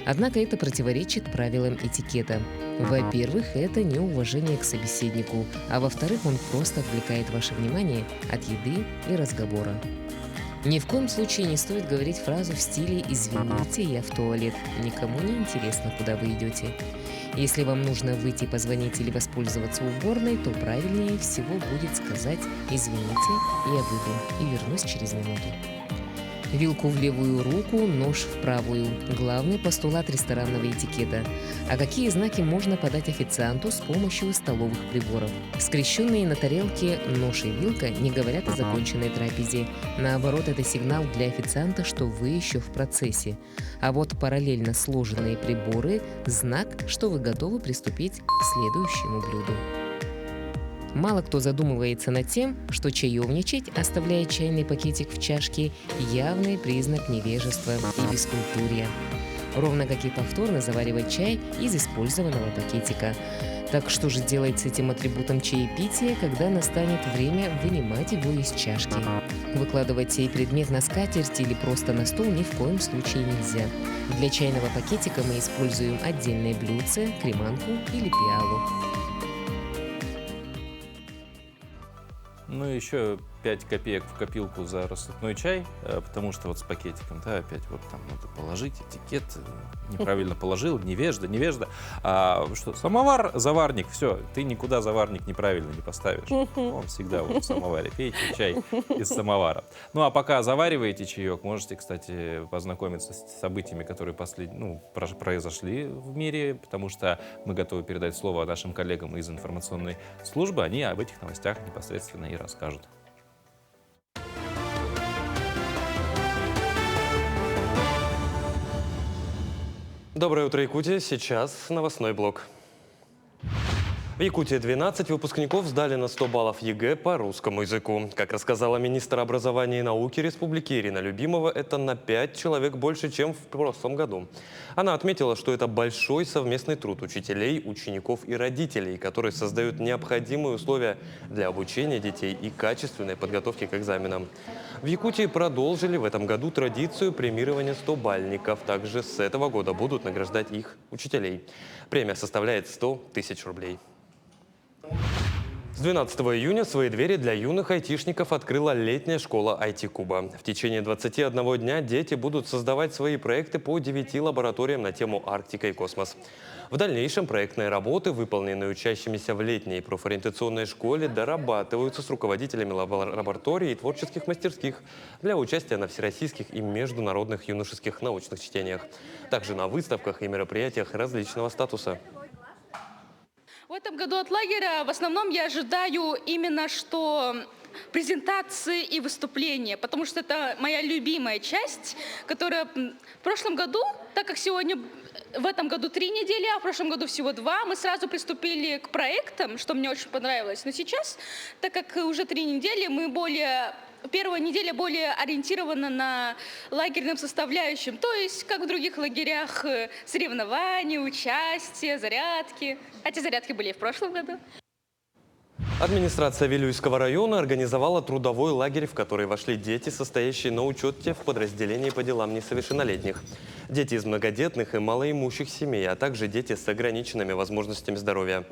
Однако это противоречит правилам этикета. Во-первых, это неуважение к собеседнику, а во-вторых, он просто отвлекает ваше внимание от еды и разговора. Ни в коем случае не стоит говорить фразу в стиле «извините, я в туалет». Никому не интересно, куда вы идете. Если вам нужно выйти, позвонить или воспользоваться уборной, то правильнее всего будет сказать «извините, я выйду и вернусь через минуту». Вилку в левую руку, нож в правую. Главный постулат ресторанного этикета. А какие знаки можно подать официанту с помощью столовых приборов? Скрещенные на тарелке нож и вилка не говорят о законченной трапезе. Наоборот, это сигнал для официанта, что вы еще в процессе. А вот параллельно сложенные приборы – знак, что вы готовы приступить к следующему блюду. Мало кто задумывается над тем, что чаевничать, оставляя чайный пакетик в чашке, явный признак невежества и бескультурья. Ровно как и повторно заваривать чай из использованного пакетика. Так что же делать с этим атрибутом чаепития, когда настанет время вынимать его из чашки? Выкладывать сей предмет на скатерть или просто на стол ни в коем случае нельзя. Для чайного пакетика мы используем отдельное блюдце, креманку или пиалу.
Ну, еще 5 копеек в копилку за рассыпной чай, потому что вот с пакетиком, да, опять вот там надо положить этикет, неправильно положил, невежда. А что, самовар, заварник, все, ты никуда заварник неправильно не поставишь. Он всегда вот в самоваре. Пейте чай из самовара. Ну, а пока завариваете чаек, можете, кстати, познакомиться с событиями, которые произошли в мире, потому что мы готовы передать слово нашим коллегам из информационной службы, они об этих новостях непосредственно и расскажут.
Доброе утро, Якутия. Сейчас новостной блок. В Якутии 12 выпускников сдали на 100 баллов ЕГЭ по русскому языку. Как рассказала министр образования и науки республики Ирина Любимова, это на 5 человек больше, чем в прошлом году. Она отметила, что это большой совместный труд учителей, учеников и родителей, которые создают необходимые условия для обучения детей и качественной подготовки к экзаменам. В Якутии продолжили в этом году традицию премирования 100-бальников. Также с этого года будут награждать их учителей. Премия составляет 100 тысяч рублей. С 12 июня свои двери для юных айтишников открыла летняя школа IT-Куба. В течение 21 дня дети будут создавать свои проекты по 9 лабораториям на тему Арктика и космос. В дальнейшем проектные работы, выполненные учащимися в летней профориентационной школе, дорабатываются с руководителями лабораторий и творческих мастерских для участия на всероссийских и международных юношеских научных чтениях. Также на выставках и мероприятиях различного статуса.
В этом году от лагеря в основном я ожидаю именно что презентации и выступления, потому что это моя любимая часть, которая в прошлом году, так как сегодня в этом году 3 недели, а в прошлом году всего 2, мы сразу приступили к проектам, что мне очень понравилось. Но сейчас, так как уже 3 недели, первая неделя более ориентирована на лагерным составляющим, то есть, как в других лагерях, соревнования, участие, зарядки. Хотя зарядки были и в прошлом году.
Администрация Вилюйского района организовала трудовой лагерь, в который вошли дети, состоящие на учете в подразделении по делам несовершеннолетних. Дети из многодетных и малоимущих семей, а также дети с ограниченными возможностями здоровья.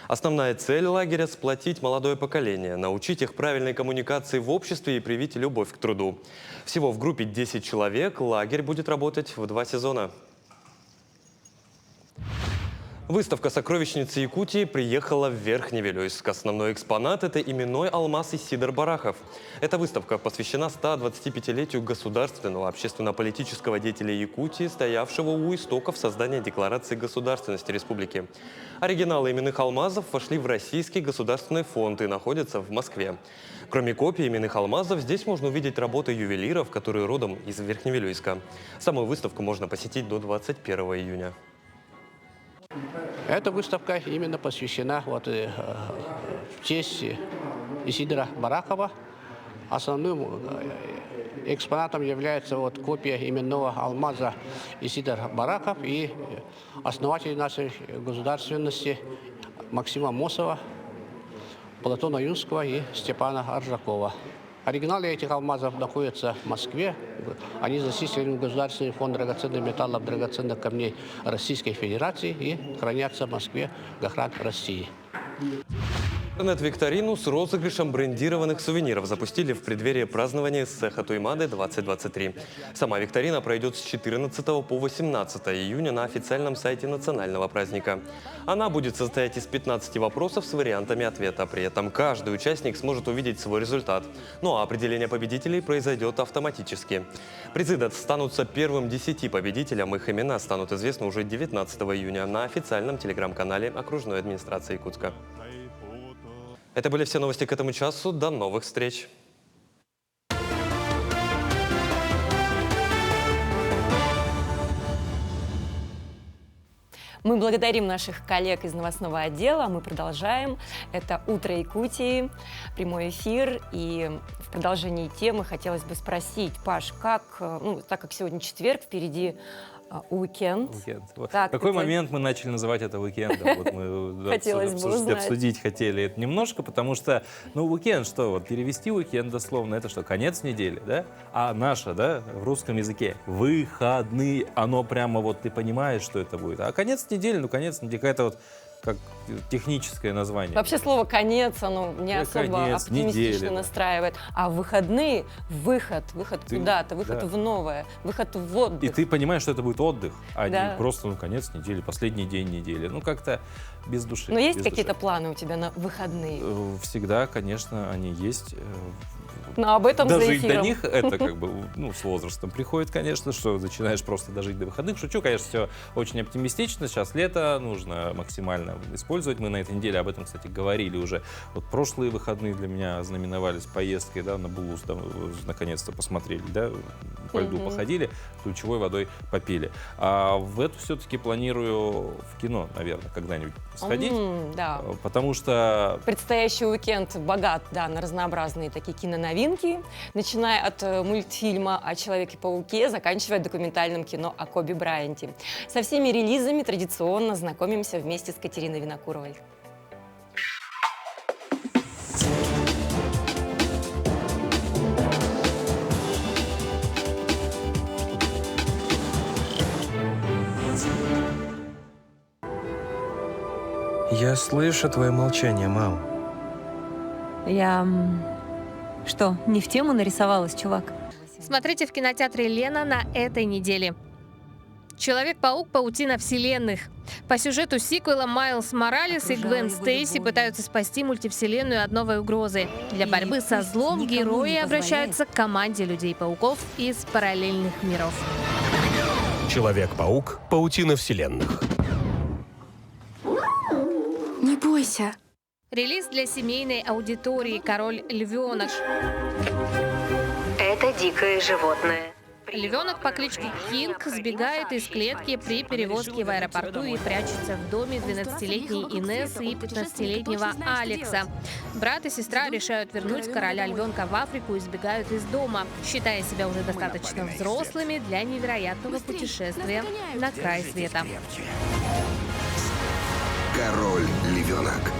Основная цель лагеря – сплотить молодое поколение, научить их правильной коммуникации в обществе и привить любовь к труду. Всего в группе 10 человек, лагерь будет работать в 2 сезона. Выставка «Сокровищницы Якутии» приехала в Верхневилюйск. Основной экспонат – это именной алмаз Исидор Барахов. Эта выставка посвящена 125-летию государственного общественно-политического деятеля Якутии, стоявшего у истоков создания Декларации государственности республики. Оригиналы именных алмазов вошли в Российский государственный фонд и находятся в Москве. Кроме копий именных алмазов, здесь можно увидеть работы ювелиров, которые родом из Верхневилюйска. Саму выставку можно посетить до 21 июня.
Эта выставка именно посвящена в честь Исидора Барахова. Основным экспонатом является копия именного алмаза Исидор Барахов и основатель нашей государственности Максима Мосова, Платона Юнского и Степана Аржакова. Оригиналы этих алмазов находятся в Москве. Они зачислены в Государственный фонд драгоценных металлов, драгоценных камней Российской Федерации и хранятся в Москве в охране России.
Интернет-викторину с розыгрышем брендированных сувениров запустили в преддверии празднования Сеха Туймады 2023. Сама викторина пройдет с 14 по 18 июня на официальном сайте национального праздника. Она будет состоять из 15 вопросов с вариантами ответа. При этом каждый участник сможет увидеть свой результат. Ну а определение победителей произойдет автоматически. Призы достанутся первым 10 победителям. Их имена станут известны уже 19 июня на официальном телеграм-канале окружной администрации Якутска. Это были все новости к этому часу. До новых встреч!
Мы благодарим наших коллег из новостного отдела. Мы продолжаем. Это «Утро Якутии», прямой эфир. И в продолжении темы хотелось бы спросить, Паш, так как сегодня четверг, впереди уикенд.
В какой момент мы начали называть это уикендом? Вот мы обсудить хотели это немножко, потому что, уикенд, что перевести уикенд дословно, это что, конец недели, да? А наше, да, в русском языке выходные, оно прямо ты понимаешь, что это будет. А конец недели, конец недели, какая-то как техническое название.
Вообще слово «конец», оно не особо оптимистично настраивает. А выходные – выход куда-то, выход в новое, выход в отдых.
И ты понимаешь, что это будет отдых, а не просто конец недели, последний день недели. Как-то без души.
Но есть какие-то планы у тебя на выходные?
Всегда, конечно, они есть.
Но об этом
дожить
за эфиром.
до них, это с возрастом приходит, конечно, что начинаешь просто дожить до выходных. Шучу, конечно, все очень оптимистично. Сейчас лето, нужно максимально использовать. Мы на этой неделе об этом, кстати, говорили уже. Прошлые выходные для меня знаменовались поездкой, на Булус, наконец-то посмотрели, по льду походили, ключевой водой попили. А в эту все-таки планирую в кино, наверное, когда-нибудь сходить.
Да.
Потому что...
Предстоящий уикенд богат, на разнообразные такие киноновинки, начиная от мультфильма о Человеке-пауке, заканчивая документальным кино о Коби Брайанте. Со всеми релизами традиционно знакомимся вместе с Катериной Винокуровой.
Я слышу твое молчание, мам.
Я... Что, не в тему нарисовалась, чувак?
Смотрите в кинотеатре «Лена» на этой неделе. «Человек-паук. Паутина вселенных». По сюжету сиквела Майлз Моралес и Гвен Стейси пытаются спасти мультивселенную от новой угрозы. Для борьбы со злом герои обращаются к команде Людей-пауков из параллельных миров.
«Человек-паук. Паутина вселенных».
Не бойся. Релиз для семейной аудитории «Король-львенок».
Это дикое животное.
Львенок по кличке Кинг сбегает из клетки при перевозке в аэропорту и прячется в доме 12-летней Инессы и 15-летнего Алекса. Брат и сестра решают вернуть короля-львенка в Африку и сбегают из дома, считая себя уже достаточно взрослыми для невероятного путешествия на край света.
Король-львенок.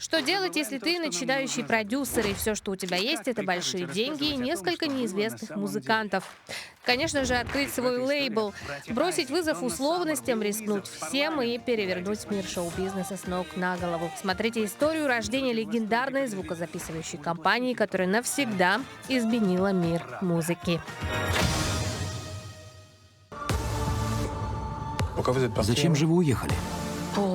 Что делать, если ты начинающий продюсер, и все, что у тебя есть, это большие деньги и несколько неизвестных музыкантов? Конечно же, открыть свой лейбл, бросить вызов условностям, рискнуть всем и перевернуть мир шоу-бизнеса с ног на голову. Смотрите историю рождения легендарной звукозаписывающей компании, которая навсегда изменила мир музыки.
Зачем же вы уехали?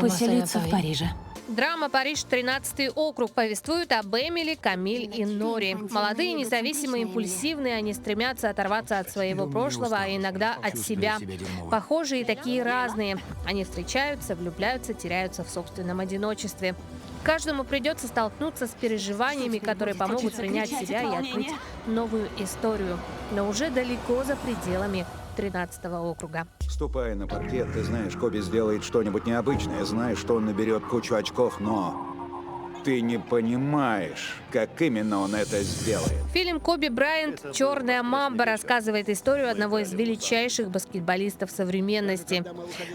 Поселиться в Париже.
Драма «Париж, 13-й округ» повествует об Эмили, Камиль и Нори. Молодые, независимые, импульсивные, они стремятся оторваться от своего прошлого, а иногда от себя. Похожие и такие разные. Они встречаются, влюбляются, теряются в собственном одиночестве. Каждому придется столкнуться с переживаниями, которые помогут принять себя и открыть новую историю. Но уже далеко за пределами 13-го округа.
Ступая на паркет, ты знаешь, Коби сделает что-нибудь необычное, знаешь, что он наберет кучу очков, но ты не понимаешь, как именно он это сделает.
Фильм «Коби Брайант. Черная мамба» рассказывает историю одного из величайших баскетболистов современности.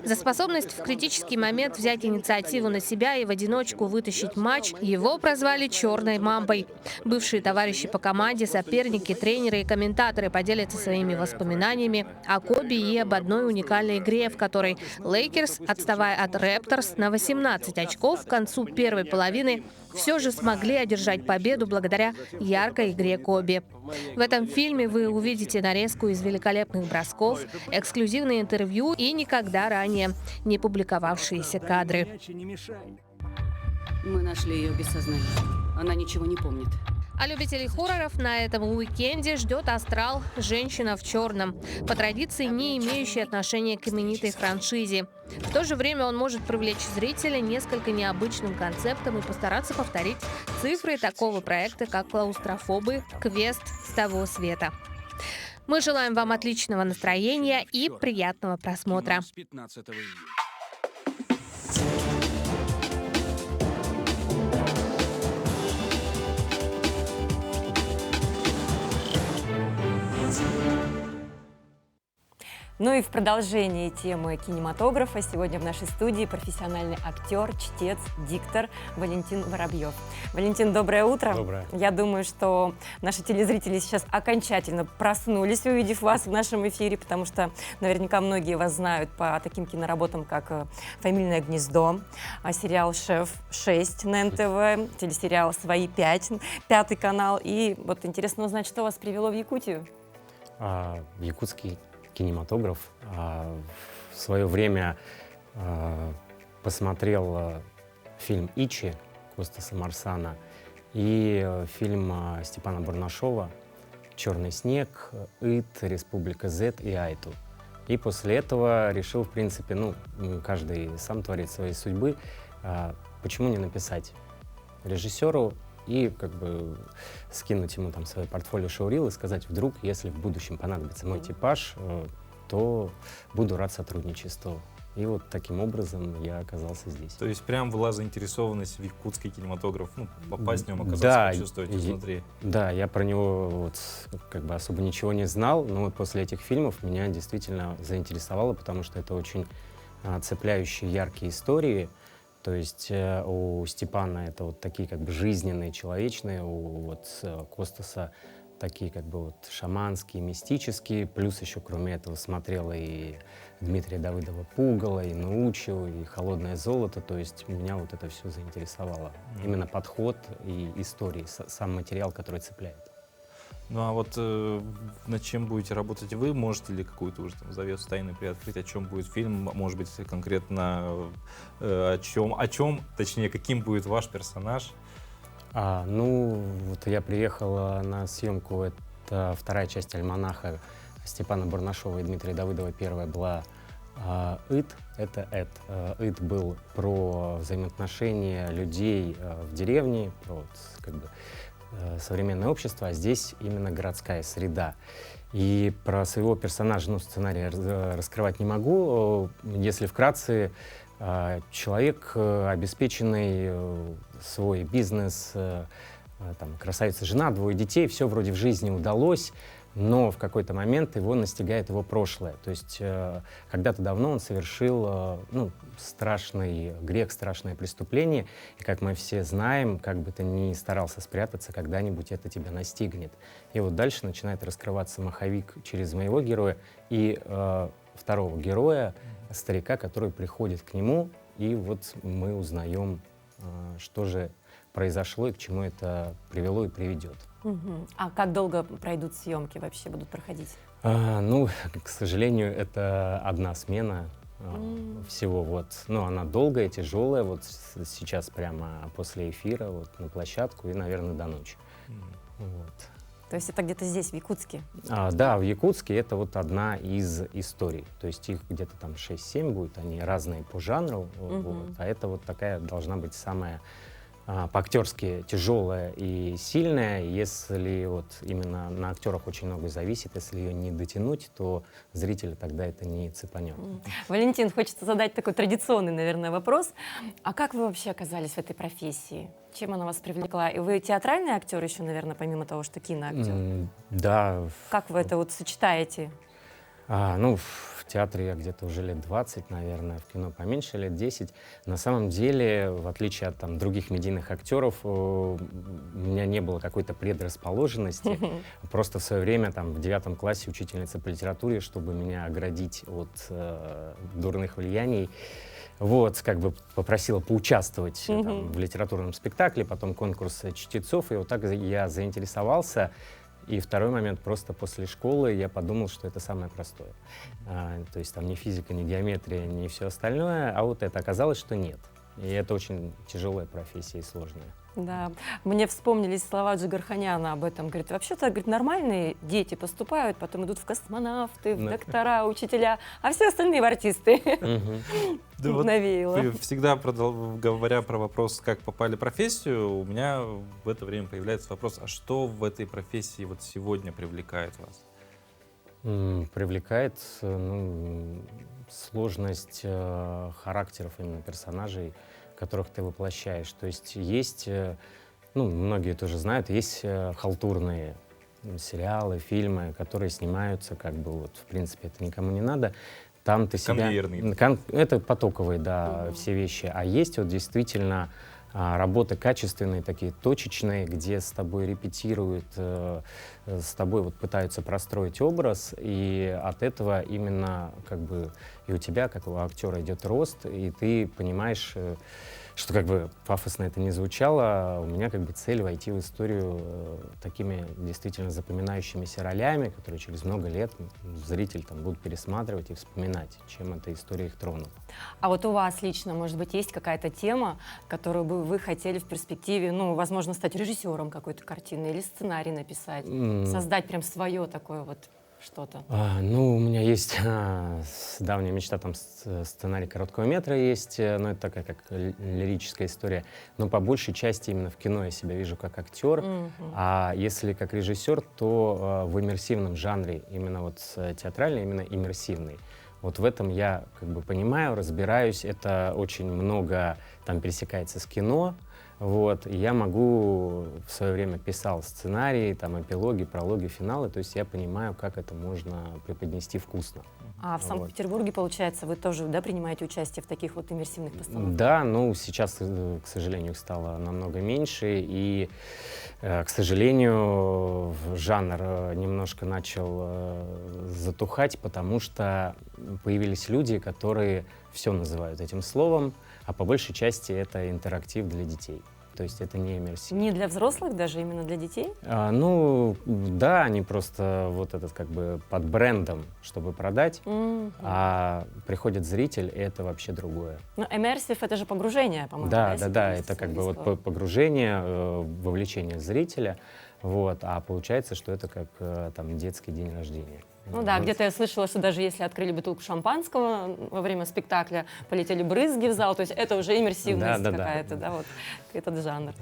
За способность в критический момент взять инициативу на себя и в одиночку вытащить матч его прозвали «Черной мамбой». Бывшие товарищи по команде, соперники, тренеры и комментаторы поделятся своими воспоминаниями о Коби и об одной уникальной игре, в которой Лейкерс, отставая от Репторс на 18 очков к концу первой половины, все же смогли одержать победу благодаря яркой игре Коби. В этом фильме вы увидите нарезку из великолепных бросков, эксклюзивные интервью и никогда ранее не публиковавшиеся кадры.
Мы нашли ее без сознания. Она ничего не помнит.
А любителей хорроров на этом уикенде ждет «Астрал. Женщина в черном», по традиции не имеющий отношения к именитой франшизе. В то же время он может привлечь зрителя несколько необычным концептом и постараться повторить цифры такого проекта, как «Клаустрофобы. Квест с того света». Мы желаем вам отличного настроения и приятного просмотра.
Ну и в продолжении темы кинематографа сегодня в нашей студии профессиональный актер, чтец, диктор Валентин Воробьев. Валентин, доброе утро.
Доброе.
Я думаю, что наши телезрители сейчас окончательно проснулись, увидев вас в нашем эфире, потому что наверняка многие вас знают по таким киноработам, как «Фамильное гнездо», сериал «Шеф-6» на НТВ, телесериал «Свои 5», 5-й канал. И вот интересно узнать, что вас привело в Якутию?
Якутский кинематограф. В свое время посмотрел фильм «Ичи» Костаса Марсана и фильм Степана Барнашова «Черный снег», «Ит», «Республика Z» и «Айту». И после этого решил, в принципе, каждый сам творит своей судьбы, почему не написать режиссеру и как бы скинуть ему там свое портфолио шоурил и сказать, вдруг, если в будущем понадобится мой типаж, то буду рад сотрудничеству. И вот таким образом я оказался здесь.
То есть прям была заинтересованность в якутский кинематограф, попасть в нем, оказаться,
да,
почувствовать изнутри.
Да, я про него как бы особо ничего не знал, но вот после этих фильмов меня действительно заинтересовало, потому что это очень цепляющие, яркие истории. То есть у Степана это вот такие как бы жизненные, человечные, у Костаса такие как бы шаманские, мистические. Плюс еще кроме этого смотрел и Дмитрия Давыдова «Пугало», и «Научу», и «Холодное золото». То есть меня вот это все заинтересовало. Именно подход и истории, сам материал, который цепляет.
Ну а вот над чем будете работать вы? Можете ли какую-то уже завесу тайны приоткрыть? О чем будет фильм? Может быть, конкретно о чем, точнее, каким будет ваш персонаж?
Вот я приехал на съемку, это вторая часть «Альманаха» Степана Барнашова и Дмитрия Давыдова. Первая была «Ит», это «Эд». «Ит» был про взаимоотношения людей в деревне, про как бы современное общество, а здесь именно городская среда. И про своего персонажа, сценарий раскрывать не могу. Если вкратце, человек, обеспеченный, свой бизнес, там, красавица жена, 2 детей, все вроде в жизни удалось, но в какой-то момент его настигает его прошлое. То есть когда-то давно он совершил страшный грех, страшное преступление, и, как мы все знаем, как бы ты ни старался спрятаться, когда-нибудь это тебя настигнет. И вот дальше начинает раскрываться маховик через моего героя и второго героя, старика, который приходит к нему, и вот мы узнаем, что же произошло и к чему это привело и приведет.
А как долго пройдут съемки, вообще будут проходить?
К сожалению, это одна смена всего. Вот. Но она долгая, тяжелая. Вот сейчас прямо после эфира вот, на площадку и, наверное, до ночи. Вот.
То есть это где-то здесь, в Якутске?
Да, в Якутске это вот одна из историй. То есть их где-то там 6-7 будет, они разные по жанру. Вот. А это вот такая должна быть самая по-актерски тяжелая и сильная. Если вот именно на актерах очень много зависит, если ее не дотянуть, то зрителя тогда это не цепанет.
Валентин, хочется задать такой традиционный, наверное, вопрос. А как вы вообще оказались в этой профессии? Чем она вас привлекла? И вы театральный актер еще, наверное, помимо того, что киноактер?
Да.
Как вы это вот сочетаете?
В театре я где-то уже лет 20, наверное, в кино поменьше, лет 10. На самом деле, в отличие от других медийных актеров, у меня не было какой-то предрасположенности. Просто в свое время, в 9 классе, учительница по литературе, чтобы меня оградить от дурных влияний, попросила поучаствовать в литературном спектакле, потом конкурс чтецов, и вот так я заинтересовался. И второй момент, просто после школы я подумал, что это самое простое. То есть там ни физика, ни геометрия, ни все остальное, а вот это оказалось, что нет. И это очень тяжелая профессия и сложная.
Да, мне вспомнились слова Джигарханяна об этом. Говорит, вообще-то, говорит, нормальные дети поступают, потом идут в космонавты, в доктора, учителя, а все остальные в артисты. Навеяло.
Всегда, говоря про вопрос, как попали в профессию, у меня в это время появляется вопрос, а что в этой профессии вот сегодня привлекает вас?
Привлекает сложность характеров именно персонажей, которых ты воплощаешь. То есть многие тоже знают, есть халтурные сериалы, фильмы, которые снимаются, в принципе, это никому не надо. Там ты себя... Это потоковые, все вещи. А есть вот действительно работы качественные, такие точечные, где с тобой репетируют, с тобой пытаются простроить образ, и от этого именно и у тебя, как у актера, идет рост, и ты понимаешь, что пафосно это не звучало, у меня цель войти в историю такими действительно запоминающимися ролями, которые через много лет зритель будут пересматривать и вспоминать, чем эта история их тронула.
А вот у вас лично, может быть, есть какая-то тема, которую бы вы хотели в перспективе, возможно, стать режиссером какой-то картины или сценарий написать, создать прям свое такое что-то?
У меня есть давняя мечта, сценарий короткого метра есть, но это такая как лирическая история. Но по большей части именно в кино я себя вижу как актер, а если как режиссер, то в иммерсивном жанре, именно театральный, именно иммерсивный. Вот в этом я понимаю, разбираюсь, это очень много пересекается с кино. И я могу, в свое время писал сценарии, эпилоги, прологи, финалы, то есть я понимаю, как это можно преподнести вкусно.
А в Санкт-Петербурге, получается, вы тоже принимаете участие в таких иммерсивных постановках?
Да, сейчас, к сожалению, их стало намного меньше, и, к сожалению, жанр немножко начал затухать, потому что появились люди, которые все называют этим словом, а по большей части это интерактив для детей. То есть это не иммерсив.
Не для взрослых даже, именно для детей?
Да, они просто под брендом, чтобы продать, а приходит зритель, и это вообще другое.
Но иммерсив — это же погружение, по-моему.
Да, это погружение, вовлечение зрителя, а получается, что это как детский день рождения.
Где-то я слышала, что даже если открыли бутылку шампанского во время спектакля, полетели брызги в зал, то есть это уже иммерсивность какая-то, этот жанр.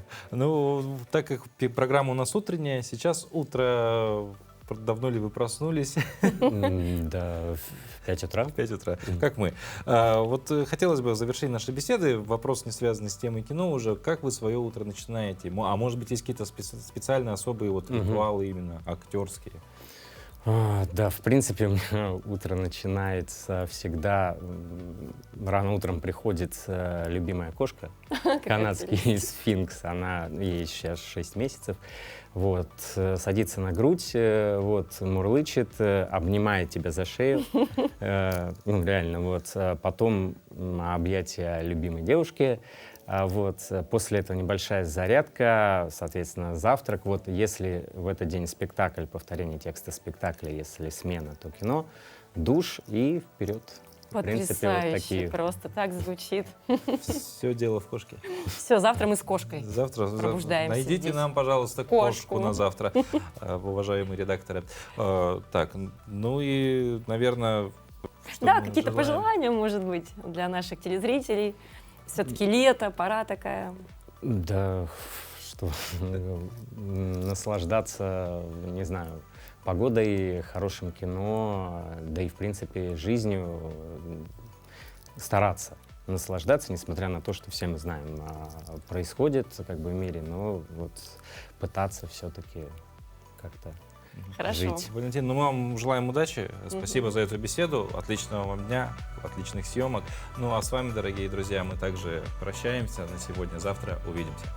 Так как программа у нас утренняя, сейчас утро, давно ли вы проснулись?
Да, в 5 утра.
5 утра, как мы. Хотелось бы в завершении нашей беседы, вопрос, не связанный с темой кино уже, как вы свое утро начинаете? А может быть, есть какие-то специальные особые ритуалы именно актерские?
Да, в принципе, у меня утро начинается всегда. Рано утром приходит любимая кошка, канадский сфинкс. Ей сейчас 6 месяцев. Вот, садится на грудь, вот, мурлычет, обнимает тебя за шею. Ну, реально, вот. Потом объятия любимой девушки. Вот, после этого небольшая зарядка, соответственно, завтрак. Вот, если в этот день спектакль, повторение текста спектакля, если смена, то кино, душ и вперед. В принципе, вот такие.
Просто так звучит.
Все дело в кошке.
Все, завтра мы с кошкой пробуждаемся.
Найдите
здесь.
нам, пожалуйста, кошку на завтра, уважаемые редакторы. Так, ну и, наверное...
Да, какие-то пожелания, может быть, для наших телезрителей. Все-таки лето, пора такая.
Да, что, наслаждаться, не знаю, погодой, хорошим кино, да и, в принципе, жизнью, стараться наслаждаться, несмотря на то, что все мы знаем, происходит как бы в мире, но вот пытаться все-таки как-то жить.
Валентин, ну мы вам желаем удачи. Спасибо за эту беседу. Отличного вам дня, отличных съемок. Ну а с вами, дорогие друзья, мы также прощаемся на сегодня. Завтра увидимся.